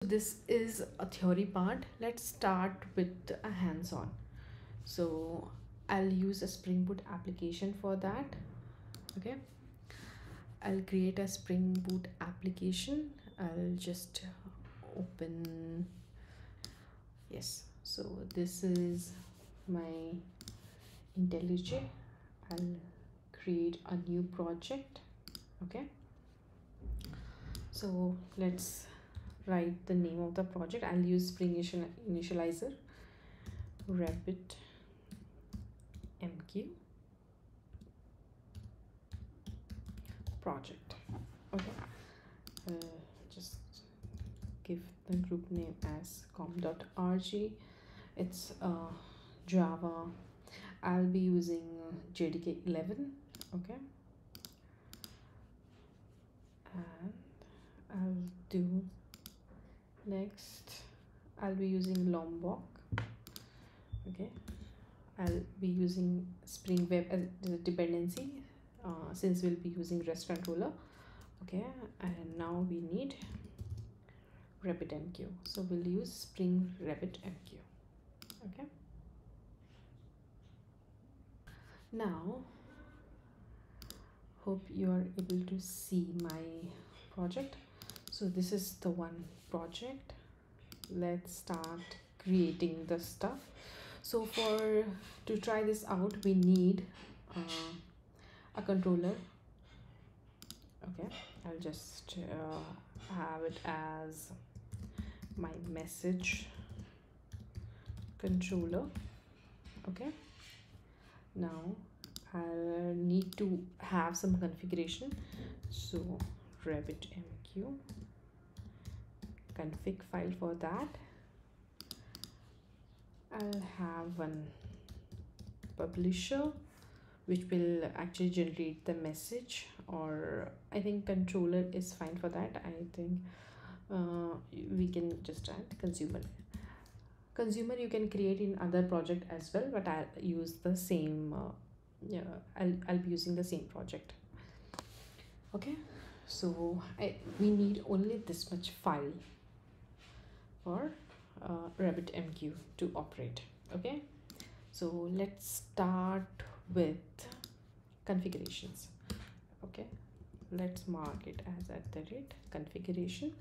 This is a theory part. Let's start with a hands-on. So I'll use a Spring Boot application for that. Okay, I'll create a Spring Boot application. I'll just open, yes, so this is my IntelliJ. I'll create a new project. Okay, so let's write the name of the project. I'll use Spring Initializer, Rabbit MQ project. Okay, just give the group name as com.rg. It's Java. I'll be using JDK 11. Okay, and I'll do next. I'll be using Lombok. Okay, I'll be using Spring Web as a dependency, since we'll be using REST controller. Okay, and now we need RabbitMQ, so we'll use Spring RabbitMQ. Okay, now hope you are able to see my project. So this is the one project. Let's start creating the stuff. So to try this out, we need a controller. Okay, I'll just have it as my message controller. Okay, now I need to have some configuration. So RabbitMQ config file. For that I'll have one publisher which will actually generate the message, or I think controller is fine for that. I think we can just add consumer you can create in other project as well, but I'll use the same yeah, I'll be using the same project. Okay, so we need only this much file for RabbitMQ to operate. Okay, so let's start with configurations. Okay, let's mark it as @configuration.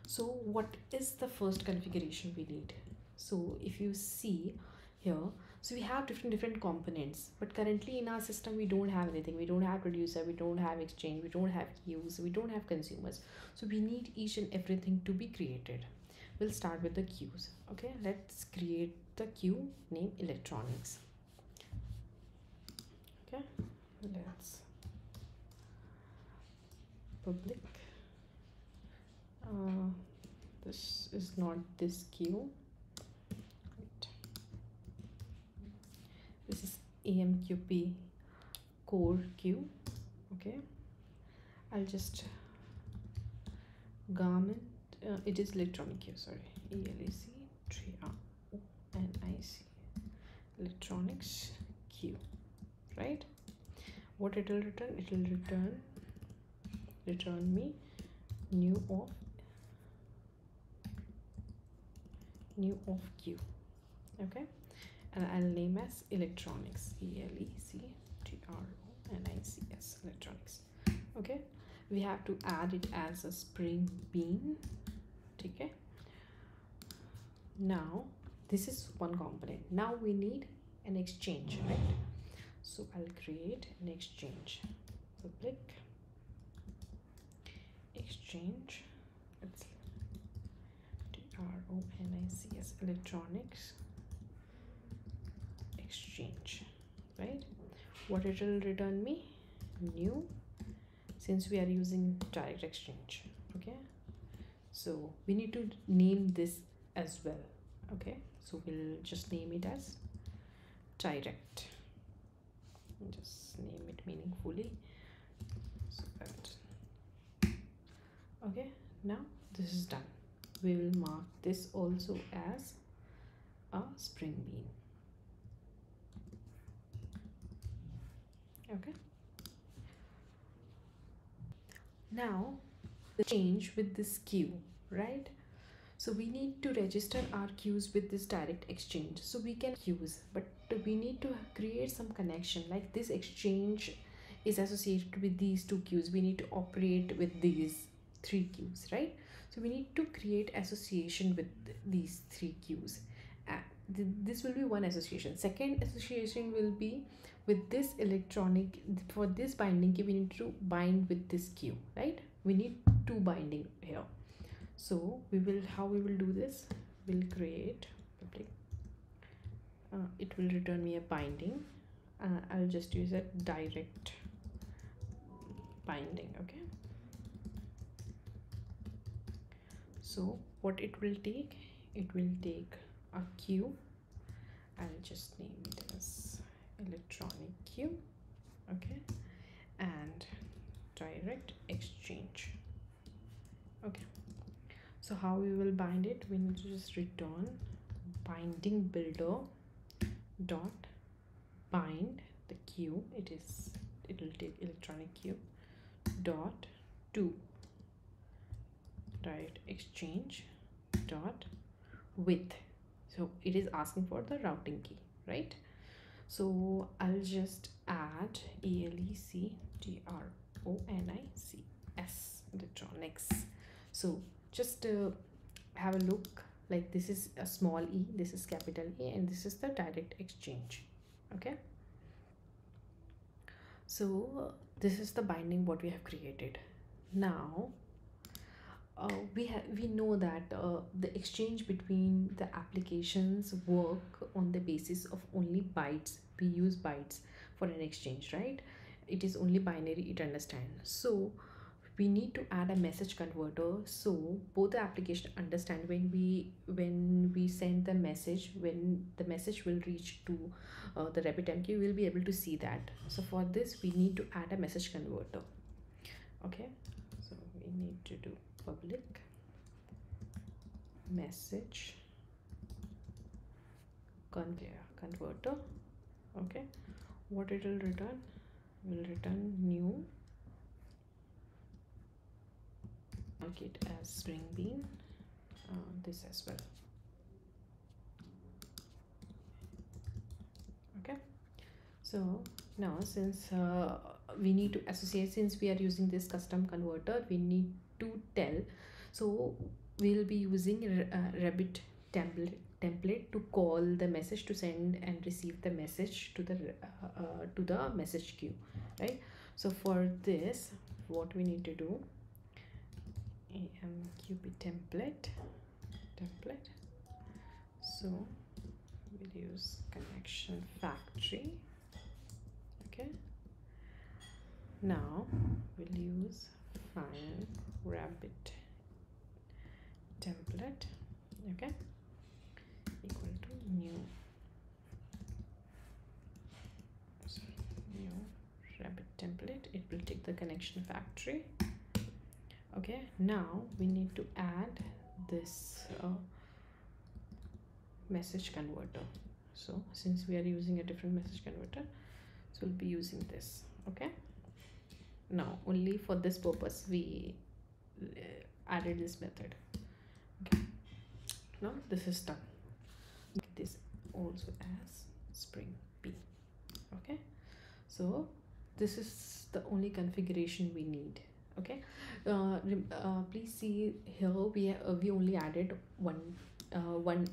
So what is the first configuration we need? So if you see here, so we have different components, but currently in our system we don't have anything. We don't have producer, we don't have exchange, we don't have queues, we don't have consumers. So we need each and everything to be created. We'll start with the queues. Okay, let's create the queue name electronics. Okay, let's public, this is not this queue, right. This is AMQP core queue. Okay, I'll just garment, it is electronic queue, sorry, ELEC electronics queue, right? What it will return? It will return me new of queue. Okay, and I'll name as electronics, ELECTRONICS electronics. Okay, we have to add it as a Spring Bean. Okay, now this is one component. Now we need an exchange, right? So I'll create an exchange, public exchange. It's TRONICS electronics exchange, right? What it will return me? New, since we are using direct exchange. Okay, so we need to name this as well. Okay, so we'll just name it as direct, just name it meaningfully, so that, okay, now this is done. We will mark this also as a Spring Bean. Okay, now the change with this queue, right? So we need to register our queues with this direct exchange. So we can queues, but we need to create some connection, like this exchange is associated with these two queues. We need to operate with these three queues, right? So we need to create association with these three queues. This will be one association. Second association will be with this electronic. For this binding key, we need to bind with this queue, right? We need two binding here. So we will, how we will do this, we'll create public, it will return me a binding. I'll just use a direct binding. Okay, so what it will take, it will take a queue. I'll just name it as electronic queue. Okay, and direct exchange. Okay, so how we will bind it, we need to just return binding builder dot bind the queue. It will take electronic queue dot to direct exchange dot with. So it is asking for the routing key, right? So I'll just add ELECTRONICS electronics. So just have a look, like this is a small e, this is capital E, and this is the direct exchange. Okay, so this is the binding what we have created. Now we know that the exchange between the applications work on the basis of only bytes. We use bytes for an exchange, right? It is only binary, it understands. So we need to add a message converter, so both the application understand when we send the message, when the message will reach to the RabbitMQ, we'll be able to see that. So for this we need to add a message converter. Okay, so we need to do public message converter. Okay, what it will return, will return new, mark it as string bean, this as well. Okay, so now since we need to associate, since we are using this custom converter, we need to tell. So we'll be using Rabbit template to call the message, to send and receive the message to the message queue, right? So for this, what we need to do, AMQP template. So we'll use connection factory. Okay, now we'll use find Rabbit template. Okay, equal to new Rabbit template. It will take the connection factory. Okay, now we need to add this message converter. So since we are using a different message converter, so we'll be using this. Okay, now only for this purpose we added this method. Okay, now this is done. This also as spring b. Okay, so this is the only configuration we need. Okay, please see here we only added one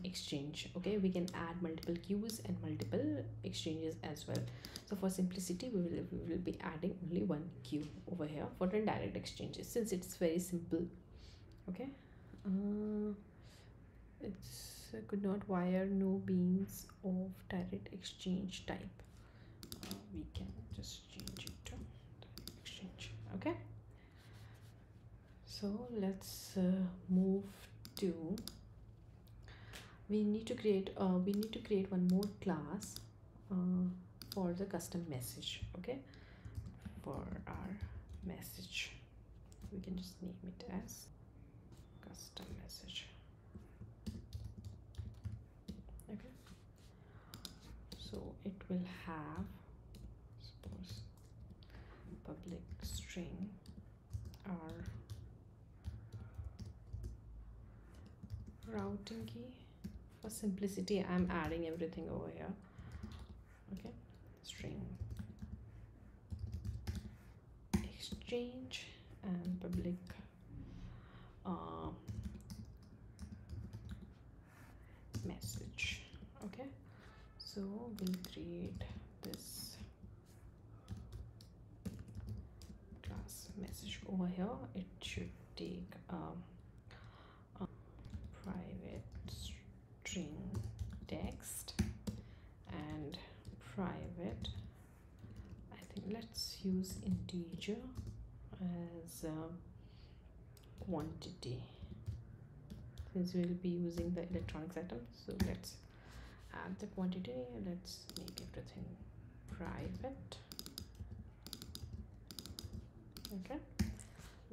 exchange. Okay, we can add multiple queues and multiple exchanges as well. So for simplicity, we will be adding only one queue over here for the direct exchanges, since it's very simple. Okay, it's could not wire no beans of direct exchange type. We can just change it to direct exchange. Okay, so let's move to, we need to create one more class for the custom message. Okay, for our message we can just name it as custom message. Okay, so it will have, suppose, public string r routing key. For simplicity, I'm adding everything over here. Okay, string exchange and public uh, message. Okay, so we'll create this class message over here. It should take a private string text and private, I think let's use integer as quantity, since we'll be using the electronics item. So let's add the quantity. Let's make everything private. Okay,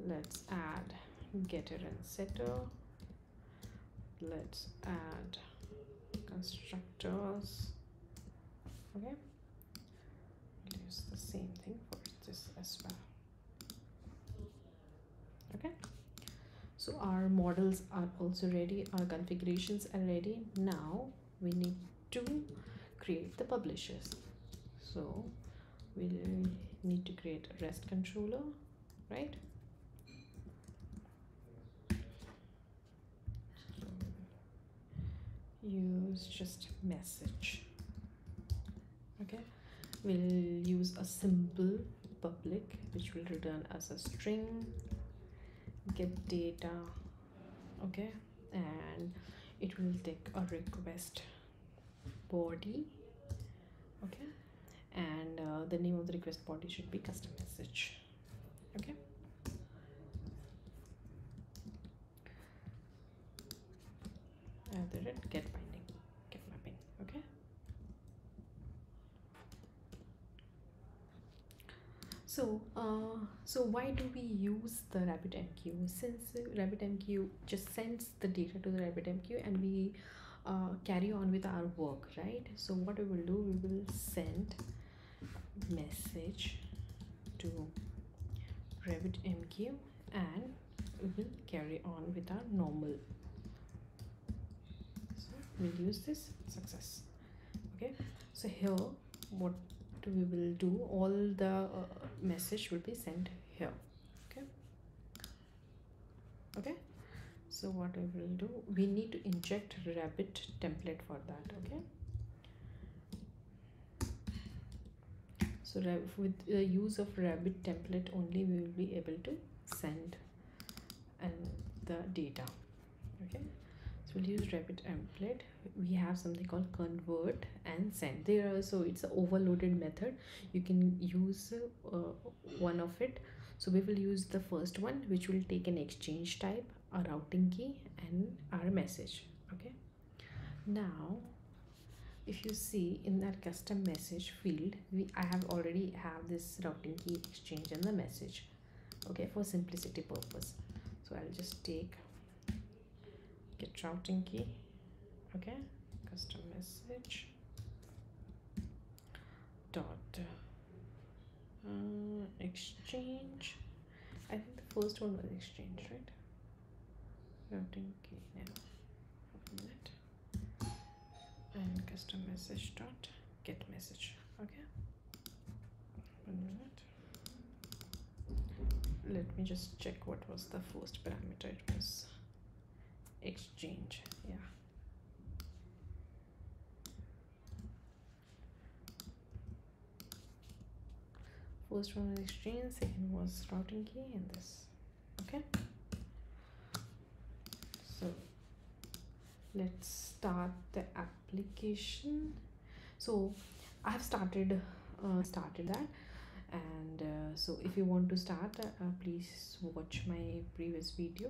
let's add getter and setter. Let's add constructors. Okay, we'll use the same thing for this as well. Okay, so our models are also ready, our configurations are ready. Now we need to create the publishers. So we'll need to create a REST controller, right? So use just message. Okay, we'll use a simple public which will return as a string get data. Okay, and it will take a request body. Okay, and the name of the request body should be custom message. Okay, get binding, get mapping. Okay, so why do we use the RabbitMQ? Since RabbitMQ just sends the data to the RabbitMQ and we carry on with our work, right? So what we will do, we will send message to RabbitMQ and we will carry on with our normal. So we'll use this success. Okay, so here what we will do, all the message will be sent here. Okay, okay, so what we will do, we need to inject Rabbit template for that. Okay, so with the use of Rabbit template only we will be able to send and the data. Okay, so we'll use Rabbit template. We have something called convert and send. There also it's an overloaded method. You can use one of it. So we will use the first one, which will take an exchange type, a routing key, and our message. Okay, now if you see in that custom message field, I have already have this routing key, exchange, and the message. Okay, for simplicity purpose, so I'll just take get routing key. Okay, custom message dot exchange. I think the first one was exchange, right? Routing key now. And custom message dot get message. Okay, 1 minute. Let me just check what was the first parameter. It was exchange. Yeah, first one was exchange, second was routing key, and this. Okay, so let's start the application. So I have started that, and so if you want to start, please watch my previous video.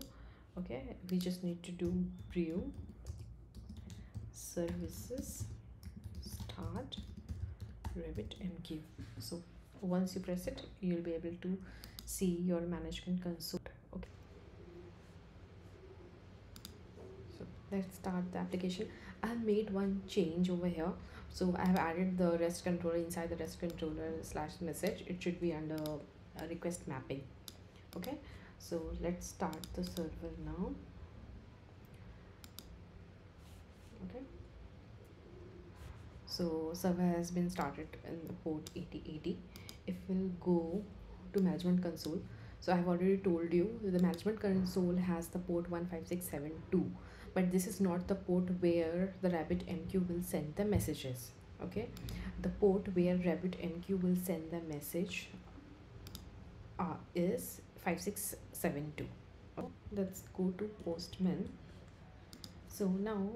Okay, we just need to do brew services start RabbitMQ. So once you press it, you'll be able to see your management console. Okay, so let's start the application. I have made one change over here. So I have added the REST controller. Inside the REST controller slash message, it should be under request mapping. Okay, so let's start the server now. Okay, so server has been started in the port 8080. If we'll go to management console, so I've already told you the management console has the port 15672, but this is not the port where the RabbitMQ will send the messages. Okay, the port where RabbitMQ will send the message is 5672. Let's go to Postman. So now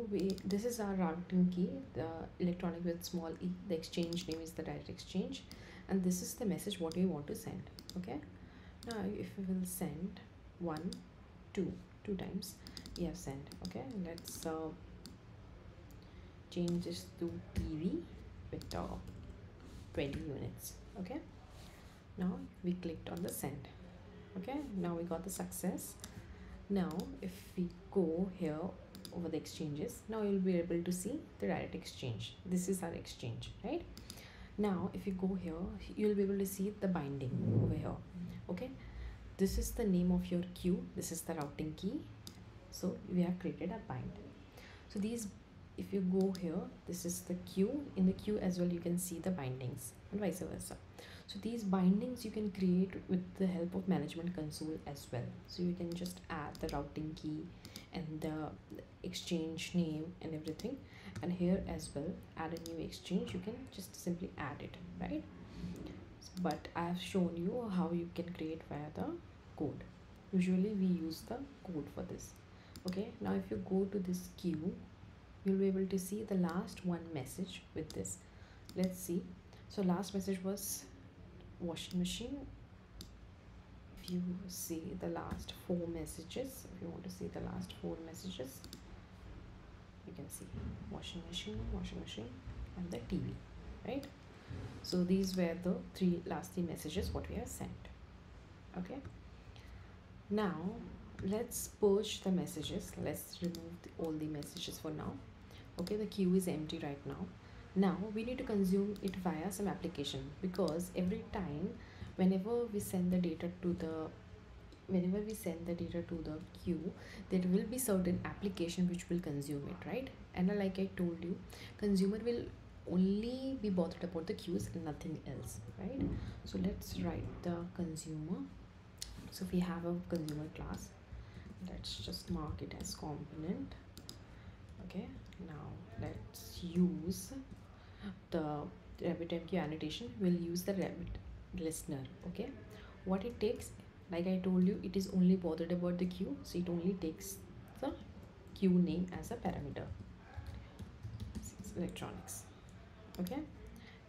this is our routing key, the electronic with small e. The exchange name is the direct exchange, and this is the message what we want to send. Okay, now if we will send one, two times, we have sent. Okay, let's change this to TV with 20 units. Okay, now we clicked on the send. Okay, now we got the success. Now if we go here over the exchanges, now you'll be able to see the direct exchange. This is our exchange, right? Now if you go here, you'll be able to see the binding over here. Okay, this is the name of your queue, this is the routing key, so we have created a bind. So these, if you go here, this is the queue. In the queue as well you can see the bindings, and vice versa. So these bindings you can create with the help of management console as well. So you can just add the routing key and the exchange name and everything, and here as well add a new exchange. You can just simply add it, right? But I have shown you how you can create via the code. Usually we use the code for this. Okay, now if you go to this queue, you'll be able to see the last one message with this. Let's see. So last message was washing machine. If you see the last 4 messages, if you want to see the last 4 messages, you can see washing machine, and the TV, right? So these were the last three messages what we have sent. Okay, now let's purge the messages. Let's remove all the messages for now. Okay, the queue is empty right now. Now we need to consume it via some application, because every time whenever we send the data to the queue, there will be certain application which will consume it, right? And like I told you, consumer will only be bothered about the queues and nothing else, right? So let's write the consumer. So we have a consumer class, let's just mark it as component. Okay, now let's use the RabbitMQ annotation. We'll use the Rabbit listener. Okay, what it takes, like I told you, it is only bothered about the queue, so it only takes the queue name as a parameter. Electronics. Okay,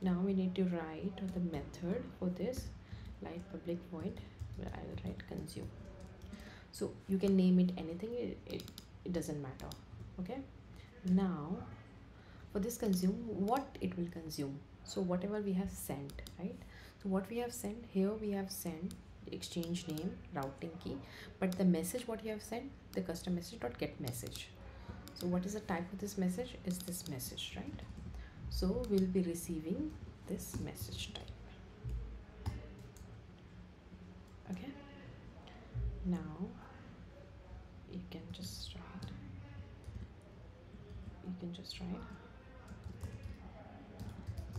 now we need to write the method for this, like public void, where I'll write consume. So you can name it anything, it doesn't matter. Okay, now for this consume, what it will consume, so whatever we have sent, right? So what we have sent here, we have sent the exchange name, routing key, but the message what you have sent, the custom message dot get message. So what is the type of this message? Is this message, right? So we'll be receiving this message type. Okay, now you can just write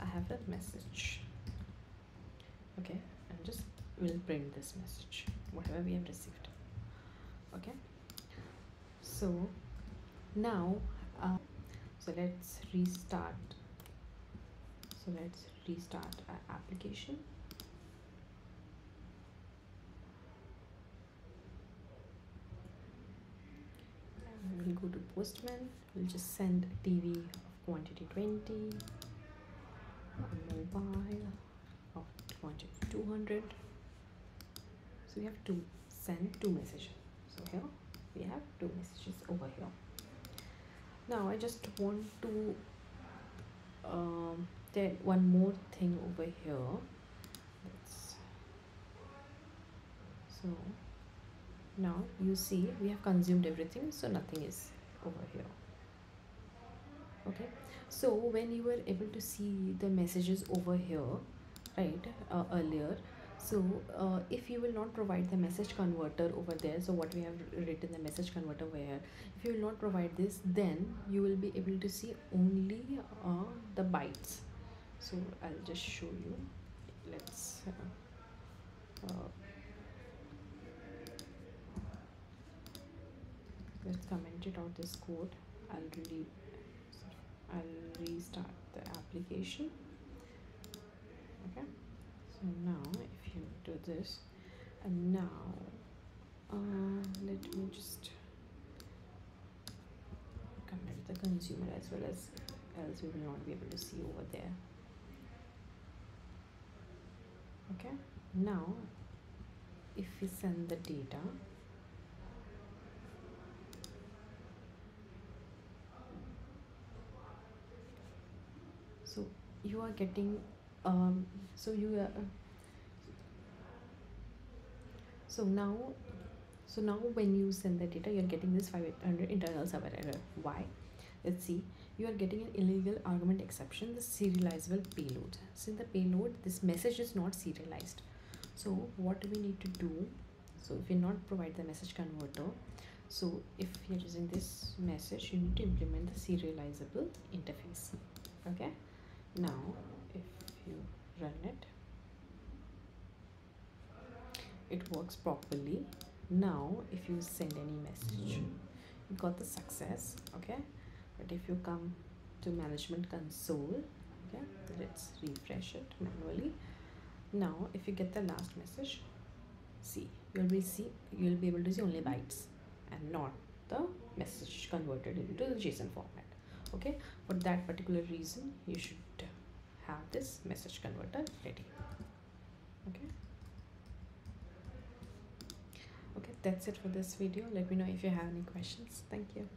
I have that message. Okay, and just will print this message whatever we have received. Okay, so now so let's restart our application. And we'll go to Postman. We'll just send a TV of quantity 20, a mobile of quantity 200. So we have to send 2 messages. So here we have 2 messages over here. Now I just want to tell one more thing over here. So now you see we have consumed everything, so nothing is over here. Okay, so when you were able to see the messages over here, right, earlier, So if you will not provide the message converter over there, so what we have written the message converter where, if you will not provide this, then you will be able to see only the bytes. So I'll just show you. Uh, let's comment it out this code. I'll really I'll restart the application. Okay, so now if you do this, and now let me just comment the consumer as well, as else we will not be able to see over there. Okay, now if we send the data, so you are getting so you are so now when you send the data, you're getting this 500 internal server error. Why? Let's see. You are getting an illegal argument exception, the serializable payload. So in the payload, this message is not serialized. So what we need to do, so if you not provide the message converter, so if you're using this message, you need to implement the serializable interface. Okay, now if you run it, it works properly. Now if you send any message, you got the success. Okay, but if you come to management console, okay, let's refresh it manually. Now if you get the last message, see, you'll be able to see only bytes and not the message converted into the JSON format. Okay, for that particular reason, you should have this message converter ready. Okay, that's it for this video. Let me know if you have any questions. Thank you.